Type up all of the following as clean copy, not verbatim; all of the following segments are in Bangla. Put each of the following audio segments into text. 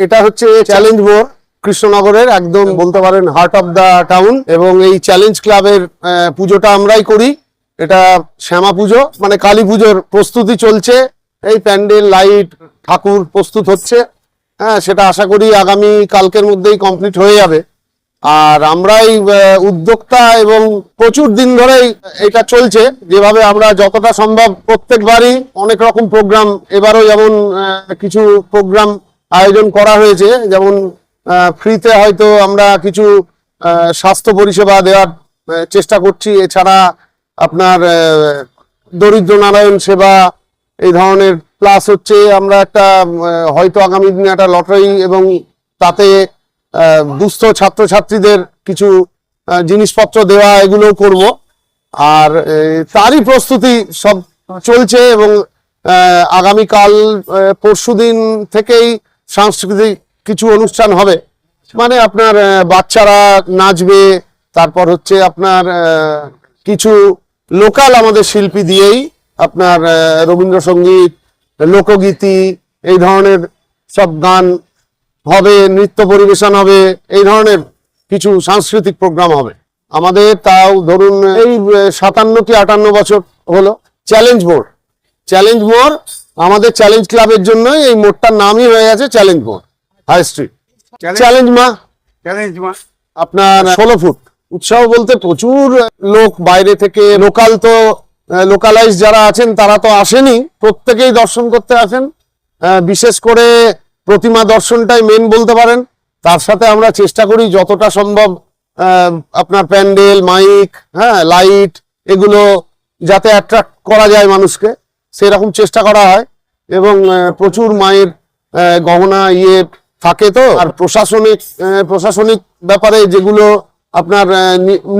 এটা হচ্ছে চ্যালেঞ্জ মোড়, কৃষ্ণনগরের একদম বলতে পারেন হার্ট অফ দা টাউন। এবং এই চ্যালেঞ্জ ক্লাবের পুজোটা আমরাই করি। এটা শ্যামা পুজো, মানে কালী পুজোর প্রস্তুতি চলছে। এই প্যান্ডেল, লাইট, ঠাকুর প্রস্তুত হচ্ছে। হ্যাঁ, সেটা আশা করি আগামী কালকের মধ্যেই কমপ্লিট হয়ে যাবে। আর আমরাই উদ্যোক্তা এবং প্রচুর দিন ধরেই এটা চলছে। যেভাবে আমরা যতটা সম্ভব প্রত্যেকবারই অনেক রকম প্রোগ্রাম, এবারও যেমন কিছু প্রোগ্রাম আয়োজন করা হয়েছে, যেমন ফ্রিতে হয়তো আমরা কিছু স্বাস্থ্য পরিষেবা দেওয়ার চেষ্টা করছি। এছাড়া আপনার দরিদ্র নারায়ণ সেবা, এই ধরনের। প্লাস হচ্ছে আমরা একটা হয়তো আগামী দিনে একটা লটারি এবং তাতে দুস্থ ছাত্রছাত্রীদের কিছু জিনিসপত্র দেওয়া, এগুলো করব। আর তারই প্রস্তুতি সব চলছে। এবং আগামীকাল পরশুদিন থেকেই সাংস্কৃতিক কিছু অনুষ্ঠান হবে, মানে আপনার বাচ্চারা নাচবে। তারপর হচ্ছে আপনার কিছু লোকাল আমাদের শিল্পী দিয়েই আপনার রবীন্দ্রসঙ্গীত, লোকগীতি, এই ধরনের সব গান হবে, নৃত্য পরিবেশন হবে, এই ধরনের কিছু সাংস্কৃতিক প্রোগ্রাম হবে আমাদের। তাও ধরুন এই 57 কি 58 বছর হলো চ্যালেঞ্জ মোড়। চ্যালেঞ্জ মোড় আমাদের চ্যালেঞ্জ ক্লাবের জন্যই এই মোড়টার নামই হয়ে গেছে চ্যালেঞ্জ মোড়, হাই স্ট্রিট। চ্যালেঞ্জ মা আপনার 16 ফুট। উৎসাহ বলতে প্রচুর লোক বাইরে থেকে, লোকাল তো লোকালাইজ যারা আছেন তারা তো আসেনি, প্রত্যেকেই দর্শন করতে আসেন। বিশেষ করে প্রতিমা দর্শনটাই মেন বলতে পারেন। তার সাথে আমরা চেষ্টা করি যতটা সম্ভব আপনার প্যান্ডেল, মাইক, হ্যাঁ, লাইট, এগুলো যাতে অ্যাট্রাক্ট করা যায় মানুষকে, সেরকম চেষ্টা করা হয়। এবং প্রচুর মায়ের গহনা থাকে তো। আর প্রশাসনিক ব্যাপারে যেগুলো আপনার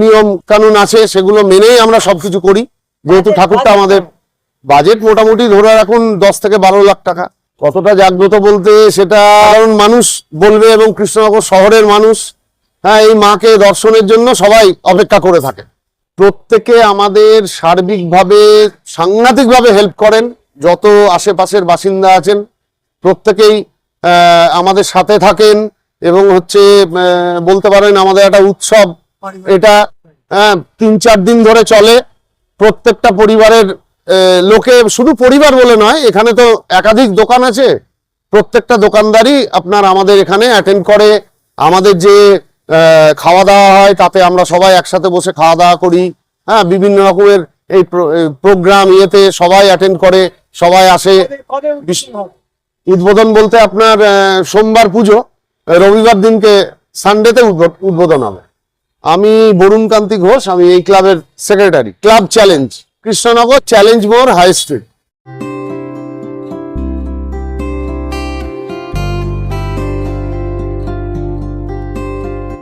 নিয়ম কানুন আছে, সেগুলো মেনেই আমরা সবকিছু করি। যেহেতু ঠাকুরটা আমাদের, বাজেট মোটামুটি ধরে রাখুন 10 থেকে 12 লাখ টাকা। কতটা জাগ্রত বলতে সেটা সাধারণ মানুষ বলবে, এবং কৃষ্ণনগর শহরের মানুষ, হ্যাঁ, এই মাকে দর্শনের জন্য সবাই অপেক্ষা করে থাকে। প্রত্যেকে আমাদের সার্বিকভাবে সাংঘাতিকভাবে হেল্প করেন। যত আশেপাশের বাসিন্দা আছেন প্রত্যেকেই আমাদের সাথে থাকেন। এবং হচ্ছে বলতে পারেন আমাদের একটা উৎসব এটা। 3-4 দিন ধরে চলে। প্রত্যেকটা পরিবারের লোকে, শুধু পরিবার বলে নয়, এখানে তো একাধিক দোকান আছে, প্রত্যেকটা দোকানদারই আপনার আমাদের এখানে অ্যাটেন্ড করে। আমাদের যে খাওয়া দাওয়া হয় তাতে আমরা সবাই একসাথে বসে খাওয়া দাওয়া করি। হ্যাঁ, বিভিন্ন রকমের এই প্রোগ্রাম ইয়েতে সবাই অ্যাটেন্ড করে, সবাই আসে। উদ্বোধন বলতে আপনার সোমবার পুজো, রবিবার দিনকে সানডেতে উদ্বোধন হবে। আমি বরুণ কান্তি ঘোষ, আমি এই ক্লাবের secretary. Club challenge, Krishnanagar challenge মোড়, হাই স্ট্রিট।